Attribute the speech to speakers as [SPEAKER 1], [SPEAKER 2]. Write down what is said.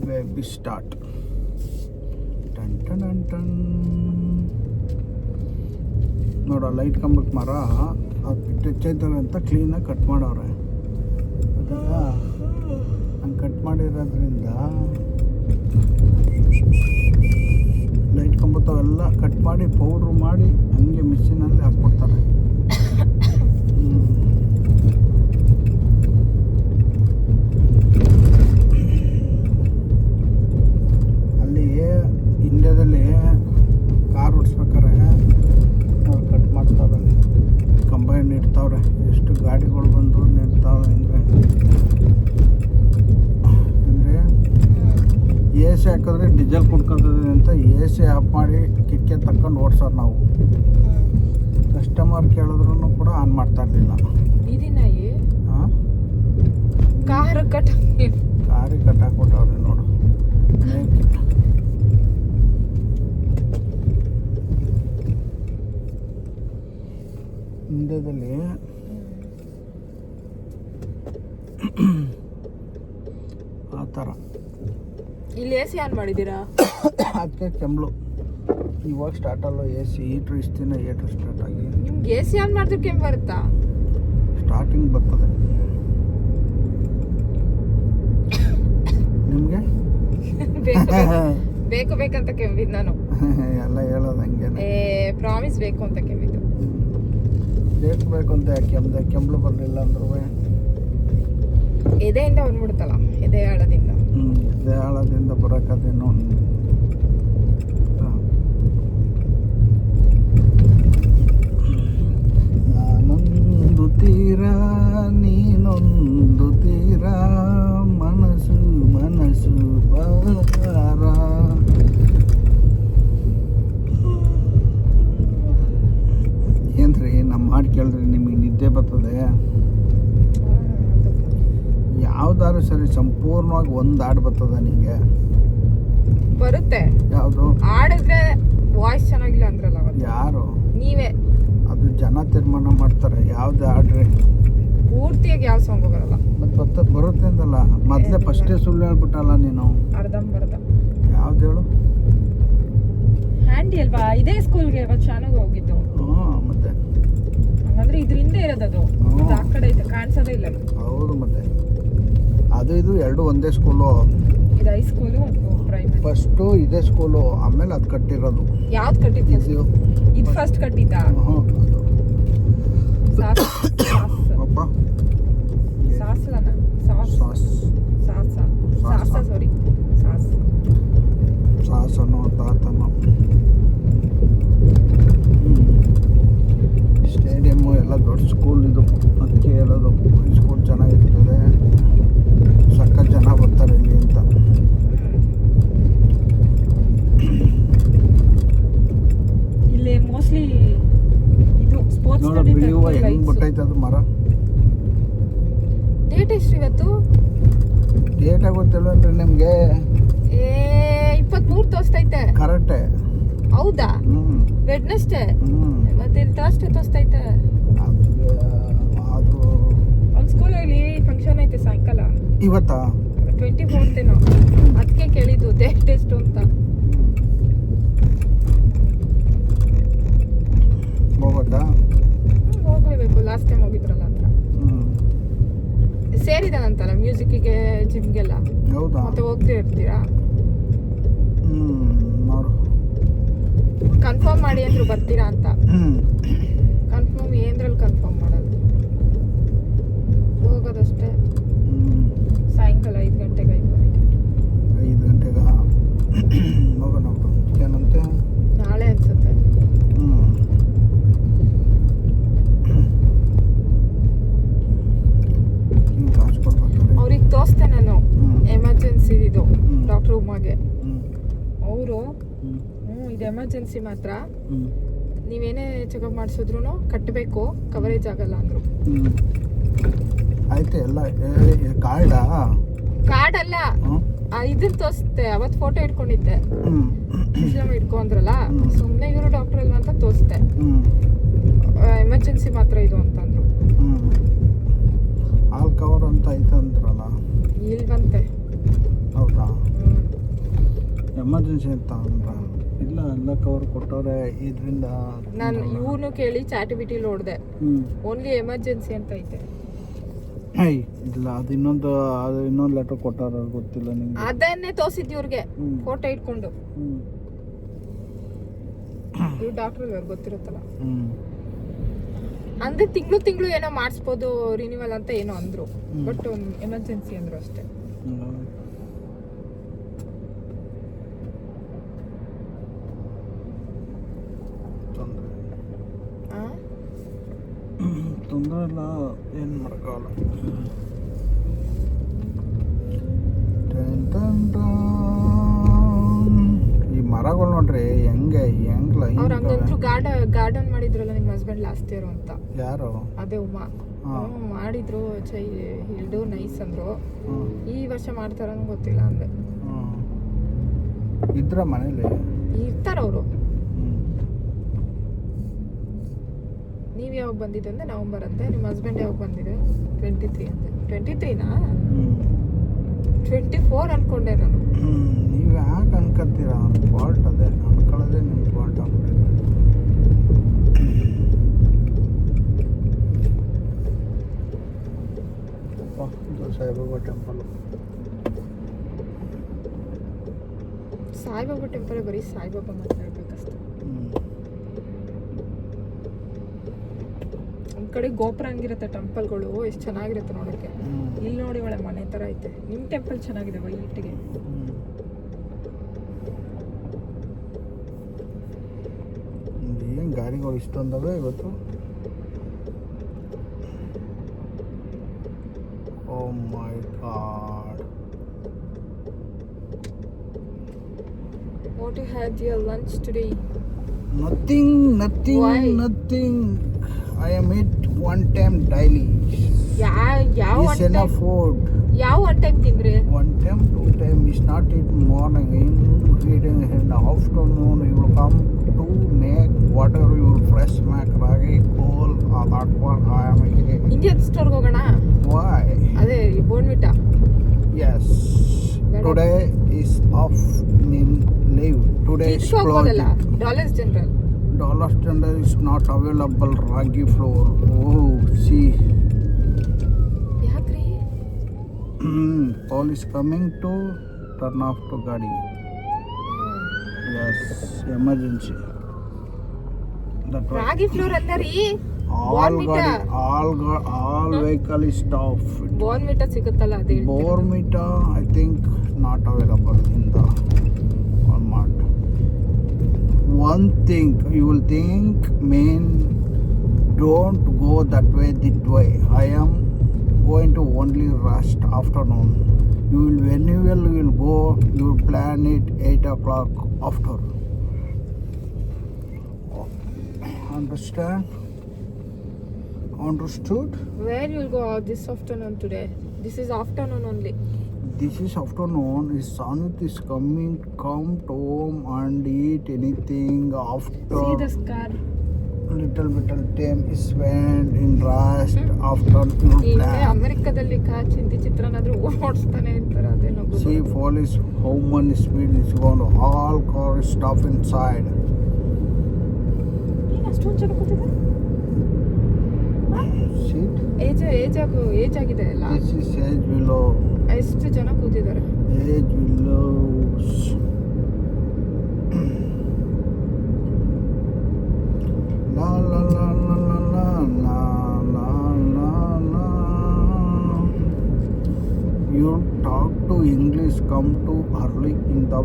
[SPEAKER 1] Baby start. Ton ton ton ton. ನೋಡ light ಕಂಬಕ್ಕೆ ಮರ ಅದು ಹೆಚ್ಚೈತವೆ ಅಂತ ಕ್ಲೀನಾಗಿ ಕಟ್ ಮಾಡವ್ರೆ. ಹಂಗೆ ಕಟ್ ಮಾಡಿರೋದ್ರಿಂದ ಲೈಟ್ ಕಂಬತ್ತವೆಲ್ಲ ಕಟ್ ಮಾಡಿ ಪೌಡ್ರ್ ಮಾಡಿ ಹಂಗೆ ಮಿಷಿನಲ್ಲಿ ಹಾಕ್ಬಿಡ್ತಾರೆ. ಅಲ್ಲಿ ಇಂಡಿಯಾದಲ್ಲಿ ಕಾರ್ ಓಡಿಸ್ಬೇಕಾರೆ ಕಟ್ ಮಾಡ್ತಾವ್ರೆ, ಕಂಬೈನ್ ಇಡ್ತಾವ್ರೆ. ಎಷ್ಟು ಗಾಡಿಗಳು ಬಂದು ನಿಲ್ತಾವೆ ಅಂದರೆ ಎ ಸಿ ಹಾಕಿದ್ರೆ ಡೀಸೆಲ್ ಕುಡ್ಕೊತದೆ ಅಂತ ಎ ಸಿ ಆಫ್ ಮಾಡಿ ಕಿಕ್ಕೆ ತಕ್ಕೊಂಡು ಓಡಿಸೋರು ನಾವು. ಕಸ್ಟಮರ್ ಕೇಳಿದ್ರು ಕೂಡ ಆನ್ ಮಾಡ್ತಾ ಇರಲಿಲ್ಲ. ಕಾರಿಗೆ ಕಟ್ಟಾಕ್ಬಿಟ್ಟವ್ರೆ ನೋಡು. ಇಂಡಿಯಾದಲ್ಲಿ ಆ ಥರ.
[SPEAKER 2] ಇಲ್ಲಿ ಎ ಸಿ ಆನ್ ಮಾಡಿದ್ದೀರಾ?
[SPEAKER 1] ಅದಕ್ಕೆ ಕೆಮ್ಮಲು ಇವಾಗ ಸ್ಟಾರ್ಟ್ ಅಲ್ಲ. ಎ ಸಿ ಹೀಟ್ರ್ ಇಷ್ಟು ದಿನ ಹೀಟ್ರ್ ಸ್ಟಾರ್ಟ್ ಆಗಿ.
[SPEAKER 2] ನಿಮ್ಗೆ ಎ ಸಿ ಆನ್ ಮಾಡಿದ್ರೆ ಕೆಮ್ಮು ಬರುತ್ತಾ?
[SPEAKER 1] ಸ್ಟಾರ್ಟಿಂಗ್ ಬರ್ತದೆ. ನಿಮಗೆ
[SPEAKER 2] ಬೇಕು ಬೇಕಂತ ಕೆಮ್ಮಿದ್ದು ನಾನು.
[SPEAKER 1] ಎಲ್ಲ ಹೇಳೋದು ಹಂಗೆ.
[SPEAKER 2] ಪ್ರಾಮಿಸ್ ಬೇಕು ಅಂತ ಕೆಮ್ಮಿದ್ದು.
[SPEAKER 1] ಬೇಕು ಅಂತ ಯಾಕೆ ಕೆಮ್ಮಲು ಬರಲಿಲ್ಲ ಅಂದ್ರೂ
[SPEAKER 2] ಎದೆಯಿಂದ ಬಂದ್ಬಿಡುತ್ತಲ್ಲ, ಎದೆ ಆಳದಿಂದ.
[SPEAKER 1] ಎದೆ ಆಳದಿಂದ ಬರೋಕ್ಕದೇನು. ನಾನೊಂದು ತೀರ ನೀನೊಂದು ತೀರ ಮನಸ್ಸು ಮನಸ್ಸು ಬಾರ. ಏನ್ರಿ ನಮ್ಮ ಹಾಡು ಕೇಳಿದ್ರಿ ನಿಮಗೆ ನಿದ್ದೆ ಬರ್ತದೆ? ಯಾವ್ದಾದ್ರು ಸರಿ ಸಂಪೂರ್ಣವಾಗಿ ಒಂದು ಹಾಡು ಬರ್ತದ ನಿಮಗೆ?
[SPEAKER 2] ಬರುತ್ತೆ.
[SPEAKER 1] ಯಾವುದು?
[SPEAKER 2] ಹಾಡಿದ್ರೆ ವಾಯ್ಸ್ ಚೆನ್ನಾಗಿಲ್ಲ ಅಂದ್ರಲ್ಲ
[SPEAKER 1] ಯಾರು?
[SPEAKER 2] ನೀವೇ.
[SPEAKER 1] ಅದು ಜನ ತೀರ್ಮಾನ ಮಾಡ್ತಾರೆ ಯಾವ್ದು ಹಾಡ್ರಿ.
[SPEAKER 2] ಪೂರ್ತಿಯಾಗಿ ಯಾವ ಸಾಂಗ್ ಬರಲ್ಲ.
[SPEAKER 1] ಮತ್ತೆ ಬರುತ್ತೆ ಅಂದಲ್ಲ ಮೊದಲೇ ಫಸ್ಟೇ ಸುಳ್ಳು ಹೇಳ್ಬಿಟ್ಟಲ್ಲ ನೀನು.
[SPEAKER 2] ಅರ್ಧಂಬರ್ಧ.
[SPEAKER 1] ಯಾವ್ದು ಹೇಳು?
[SPEAKER 2] ಹ್ಯಾಂಡಿ ಅಲ್ವಾ? ಇದೇ ಸ್ಕೂಲ್ಗೆ ಇವತ್ತು ಶಾಲೆಗೆ ಹೋಗಿದ್ದು.
[SPEAKER 1] ಮತ್ತೆ
[SPEAKER 2] ಹಂಗಂದ್ರೆ ಇದ್ರಿಂದ ಇರೋದದು. ಆ ಕಡೆ ಐತೆ, ಕಾಣಿಸೋದೇ ಇಲ್ಲ.
[SPEAKER 1] ಹೌದು ಮತ್ತೆ ಅದು ಇದು ಎರಡು ಒಂದೇ ಸ್ಕೂಲು.
[SPEAKER 2] ಇದು ಹೈಸ್ಕೂಲು, ಪ್ರೈಮರಿ.
[SPEAKER 1] ಫಸ್ಟು ಇದೇ ಸ್ಕೂಲು, ಆಮೇಲೆ ಅದು ಕಟ್ಟಿರೋದು.
[SPEAKER 2] ಯಾವ್ದು ಕಟ್ಟಿದ್ದು? ಇದು ಫಸ್ಟ್ ಕಟ್ಟಿದ್ದ.
[SPEAKER 1] ಸಾಸನೋ ತಾತನೋ. ಸ್ಟೇಡಿಯಮ್ಮು ಎಲ್ಲ ದೊಡ್ಡ ಸ್ಕೂಲ್ ಇದು, ಅದಕ್ಕೆ ಹೇಳೋದು ಸ್ಕೂಲ್ ಚೆನ್ನಾಗಿರ್ತದೆ, ಸಖತ್ ಜನ ಬರ್ತಾರೆ ಇಲ್ಲಿ ಅಂತ.
[SPEAKER 2] ಇಲ್ಲಿ ಮೋಸ್ಟ್ಲಿ ಇದು ಸ್ಪೋರ್ಟ್ಸ್
[SPEAKER 1] ನೋಡೋ ಬಿಳಿಯುವ ಹೆಂಗ್ ಬಿಟ್ಟೈತೆ ಅದು ಮರ.
[SPEAKER 2] ಡೇಟ್ ಎಷ್ಟು ಇವತ್ತು?
[SPEAKER 1] ಡೇಟ್ ಆಗುತ್ತಿಲ್ವೇನ್ರಿ ನಿಮ್ಗೆ?
[SPEAKER 2] 23 ತೋರಿಸ್ತೈತೆ.
[SPEAKER 1] ಕರೆಕ್ಟೇ.
[SPEAKER 2] ಹೌದಾ? ವೆಡ್ನೆಸ್ಡೇ. ಮತ್ತೆ ಇಲ್ಲಿ ಥರ್ಸ್ಡೇ ತೋರಿಸ್ತೈತೆ.
[SPEAKER 1] ಅದು
[SPEAKER 2] ಒಂದು ಸ್ಕೂಲಲ್ಲಿ ಫಂಕ್ಷನ್ ಐತೆ ಸಾಯಂಕಾಲ.
[SPEAKER 1] ಇವತ್ತಾ?
[SPEAKER 2] 24th ಏನೋ. ಅದಕ್ಕೆ ಕೇಳಿದ್ದು ಡೇಟ್ ಎಷ್ಟು ಅಂತ.
[SPEAKER 1] ಹೋಗೋದಾ?
[SPEAKER 2] ಹೋಗ್ಲೇಬೇಕು. ಲಾಸ್ಟ್ ಟೈಮ್ ಹೋಗಿದ್ರಲ್ಲ ಹತ್ರ. ಸೇರಿದಾನಂತಲ್ಲ ಮ್ಯೂಸಿಕ್ಕಿಗೆ, ಜಿಮ್ಗೆಲ್ಲ.
[SPEAKER 1] ಹೌದಾ?
[SPEAKER 2] ಮತ್ತೆ ಹೋಗ್ತಾ ಇರ್ತೀರಾ?
[SPEAKER 1] ನೋಡು
[SPEAKER 2] ಕನ್ಫರ್ಮ್ ಮಾಡಿ ಅಂದ್ರು ಬರ್ತೀರಾ ಅಂತ. ಕನ್ಫರ್ಮ್ ಏನ್ರಲ್ಲಿ ಕನ್ಫರ್ಮ್ ಮಾಡೋದು? ಹೋಗೋದಷ್ಟೇ. ಸಾಯಂಕಾಲ 5 ಗಂಟೆಗೆ
[SPEAKER 1] 5 ಗಂಟೆಗೆ ಹೋಗೋಣ. ಏನಂತೆ?
[SPEAKER 2] ನಾಳೆ ಅನ್ಸುತ್ತೆ. ಅವ್ರಿಗೆ ತೋರಿಸ್ತೆ ನಾನು, ಎಮರ್ಜೆನ್ಸಿ ಇದು ಡಾಕ್ಟರ್ ಉಮ್ಮಾಗೆ. ಅವರು ಇದು ಎಮರ್ಜೆನ್ಸಿ ಮಾತ್ರ, ನೀವೇನೇ ಚೆಕಪ್ ಮಾಡಿಸಿದ್ರು ಕಟ್ಟಬೇಕು, ಕವರೇಜ್ ಆಗಲ್ಲ ಅಂದರು.
[SPEAKER 1] ಆಯ್ತು. ಎಲ್ಲ ಕಾರ್ಡಾ?
[SPEAKER 2] ಕಾರ್ಡ್ ಅಲ್ಲ, ಇದನ್ನ ತೋರಿಸ್ತೆ. ಅವತ್ತು ಫೋಟೋ ಇಟ್ಕೊಂಡಿದ್ದೆ, ಇಸ್ಲಾಮ್ ಇಟ್ಕೊಂಡ್ರಲ್ಲ, ಸುಮ್ಮನೆ ಇವರು ಡಾಕ್ಟರ್ ಅಲ್ವಾ ಅಂತ ತೋರಿಸ್ತೆ. ಎಮರ್ಜೆನ್ಸಿ ಮಾತ್ರ ಇದು ಅಂತಂದ್ರು.
[SPEAKER 1] ಆಲ್ ಕವರ್ ಅಂತ ಐತೆ ಅಂದ್ರಲ್ಲ,
[SPEAKER 2] ಇಲ್ವಂತೆ.
[SPEAKER 1] ಹೌದಾ? ಎಮರ್ಜೆನ್ಸಿ ಅಂತ ಅಂದ್ರ ಇಲ್ಲ ಎಲ್ಲ ಕವರ್ ಕೊಟ್ಟವ್ರೆ ಇದರಿಂದ.
[SPEAKER 2] ನಾನು ಇವನು ಕೇಳಿ ಚಾಟಿಬಿಟಿಲಿ ನೋಡಿದೆ,
[SPEAKER 1] ಹ್ಞೂ
[SPEAKER 2] ಓನ್ಲಿ ಎಮರ್ಜೆನ್ಸಿ ಅಂತ ಐತೆ.
[SPEAKER 1] ಇಲ್ಲ ಅದು ಇನ್ನೊಂದು ಲೆಟರ್ ಕೊಟ್ಟಾರ ಗೊತ್ತಿಲ್ಲ ನಿಂಗೆ.
[SPEAKER 2] ಅದನ್ನೇ ತೋರಿಸಿದ್ದು ಇವ್ರಿಗೆ
[SPEAKER 1] ಹ್ಮ್.
[SPEAKER 2] ಫೋಟೋ ಇಟ್ಕೊಂಡು.
[SPEAKER 1] ಹ್ಞೂ
[SPEAKER 2] ಇವ್ರು ಡಾಕ್ಟರ್ ಅವ್ರಿಗೆ ಗೊತ್ತಿರುತ್ತಲ್ಲ.
[SPEAKER 1] ಹ್ಞೂ
[SPEAKER 2] ಅಂದ್ರೆ ತಿಂಗಳು ಏನೋ ಮಾಡಿಸ್ಬೋದು ರಿನ್ಯೂವಲ್ ಅಂತ ಏನೋ ಅಂದ್ರು,
[SPEAKER 1] ಹ್ಮ್.
[SPEAKER 2] ಬಟ್ ಎಮರ್ಜೆನ್ಸಿ ಅಂದ್ರು ಅಷ್ಟೇ. ಆ?
[SPEAKER 1] ತೊಂದರೆ ಇಲ್ಲ, ಏನು ಮಾಡೋಕ್ಕಾಗಲ್ಲ. ಈ ಮರಗಳು ನೋಡ್ರಿ ಹೆಂಗೆ ಹೆಂಗ್ಲ
[SPEAKER 2] ಅವ್ರು ಹಂಗಂದ್ರು ಗಾರ್ಡನ್ ಮಾಡಿದ್ರಲ್ಲ ನಿಮ್ಮ ಹಸ್ಬೆಂಡ್ ಲಾಸ್ಟ್ ಇಯರ್ ಅಂತ.
[SPEAKER 1] ಯಾರು?
[SPEAKER 2] ಅದೇ ಉಮಾ.
[SPEAKER 1] ಹಾ.
[SPEAKER 2] ಮಾಡಿದ್ರು ಹಿಲ್ಡು ನೈಸ್ ಅಂದ್ರು.
[SPEAKER 1] ಹ್ಮ್.
[SPEAKER 2] ಈ ವರ್ಷ ಮಾಡ್ತಾರ ಗೊತ್ತಿಲ್ಲ ಅಂದೆ.
[SPEAKER 1] ಇದ್ರ ಮನೇಲಿ
[SPEAKER 2] ಇರ್ತಾರ ಅವರು. ನೀವ್ ಯಾವಾಗ ಬಂದಿದ್ದು ಅಂದ್ರೆ ನವಂಬರ್ ಅಂತೆ. ನಿಮ್ಮ ಹಸ್ಬೆಂಡ್ ಯಾವಾಗ ಬಂದಿದೆ? 23 ಅಂತೆ. 23ನಾ? 24 ಅನ್ಕೊಂಡೆ ನಾನು.
[SPEAKER 1] ನೀವು ಯಾಕೆ ಅನ್ಕೋತೀರಾ? ಫಾಲ್ಟ್ ಅದೇ ಅನ್ಕೊಳ್ಳೋದೇ ನಿಮ್ಮ ಫಾಲ್ಟ್ ಆಗ್ಬಿಟ್ಟಿದೆ. ಇದು ಸಾಯಿಬಾಬಾ ಟೆಂಪಲ್.
[SPEAKER 2] ಸಾಯಿಬಾಬಾ ಟೆಂಪಲ್ ಬರೀ ಸಾಯಿಬಾಬಾ ಮಾತ್ರ ಇರ್ಬೇಕಷ್ಟೆ. ಒಂದ್ ಕಡೆ ಗೋಪುರ ಹಂಗಿರುತ್ತೆ ಟೆಂಪಲ್ಗಳು, ಎಷ್ಟು ಚೆನ್ನಾಗಿರುತ್ತೆ ನೋಡೋಕ್ಕೆ. ಇಲ್ಲಿ ನೋಡಿ ಒಳ್ಳೆ ಮನೆ ತರ ಐತೆ. ನಿಮ್ ಟೆಂಪಲ್ ಚೆನ್ನಾಗಿದೆ ವೈಟ್ಗೆ.
[SPEAKER 1] ಏನು ಗಾಡಿಗಳು ಇಷ್ಟೊಂದವೆ ಇವತ್ತು. ಓ ಮೈ god.
[SPEAKER 2] What you had your lunch today?
[SPEAKER 1] Nothing.
[SPEAKER 2] Why?
[SPEAKER 1] I am eat one time daily.
[SPEAKER 2] ಯಾವ
[SPEAKER 1] It's enough food.
[SPEAKER 2] ಯಾವ ಒನ್ ಟೈಮ್ ತಿಂದ್ರಿ?
[SPEAKER 1] One time, 2 time is not eat morning. Eating in the afternoon. You will come to make whatever you will fresh make ragi, coal, or that one I am eating.
[SPEAKER 2] Indian ಸ್ಟೋರ್ಗೆ ಹೋಗೋಣ.
[SPEAKER 1] Why?
[SPEAKER 2] ಅದೇ Bournvita.
[SPEAKER 1] Yes. Today is off mean leave. Today is
[SPEAKER 2] ಹೋಗೋದಲ್ಲ
[SPEAKER 1] closed.
[SPEAKER 2] Dollars general.
[SPEAKER 1] Dollar Standard is not available. Ragi floor. Oh, see.
[SPEAKER 2] ಯಾಕ್ರಿ?
[SPEAKER 1] Police coming to turn off to Gadi. Yes, emergency. That
[SPEAKER 2] ragi flour ಅಲ್ಲ ರೀ.
[SPEAKER 1] all vehicle is stopped.
[SPEAKER 2] ಬೋನ್ವಿಟ ಸಿಗುತ್ತಲ್ಲ ಅದೇ.
[SPEAKER 1] Bormita, I think not available in the Walmart. One thing you will think, man, don't go that way. I am going to only rest afternoon. When you will go, you will plan it 8 o'clock after. Understood?
[SPEAKER 2] Where you will go this afternoon today? This is afternoon only.
[SPEAKER 1] This is afternoon. His son is coming. Come to home and eat anything after.
[SPEAKER 2] See the scar.
[SPEAKER 1] Little bit of time is spent in rest after
[SPEAKER 2] ಈಗ
[SPEAKER 1] plan.
[SPEAKER 2] ಅಮೆರಿಕದಲ್ಲಿ ಚಿಂತಿ ಚಿತ್ರನಾದ್ರೂ ಓಡಿಸ್ತಾನೆ ಇರ್ತಾರೆ. ಅದೇನೋ
[SPEAKER 1] See police how many speed is going. All cars stop inside.
[SPEAKER 2] ಈಗ ಅಷ್ಟೊಂದು ಜನ ಕೂತಿದ್ದಾರೆ.
[SPEAKER 1] Seat.
[SPEAKER 2] Age ಆಗಿದೆ ಅಲ್ಲ.
[SPEAKER 1] This is age below.
[SPEAKER 2] ಎಷ್ಟು ಜನ ಕೂತಿದ್ದಾರೆ.
[SPEAKER 1] Age below. La la la la la la la la la la. You talk to English. Come to early in the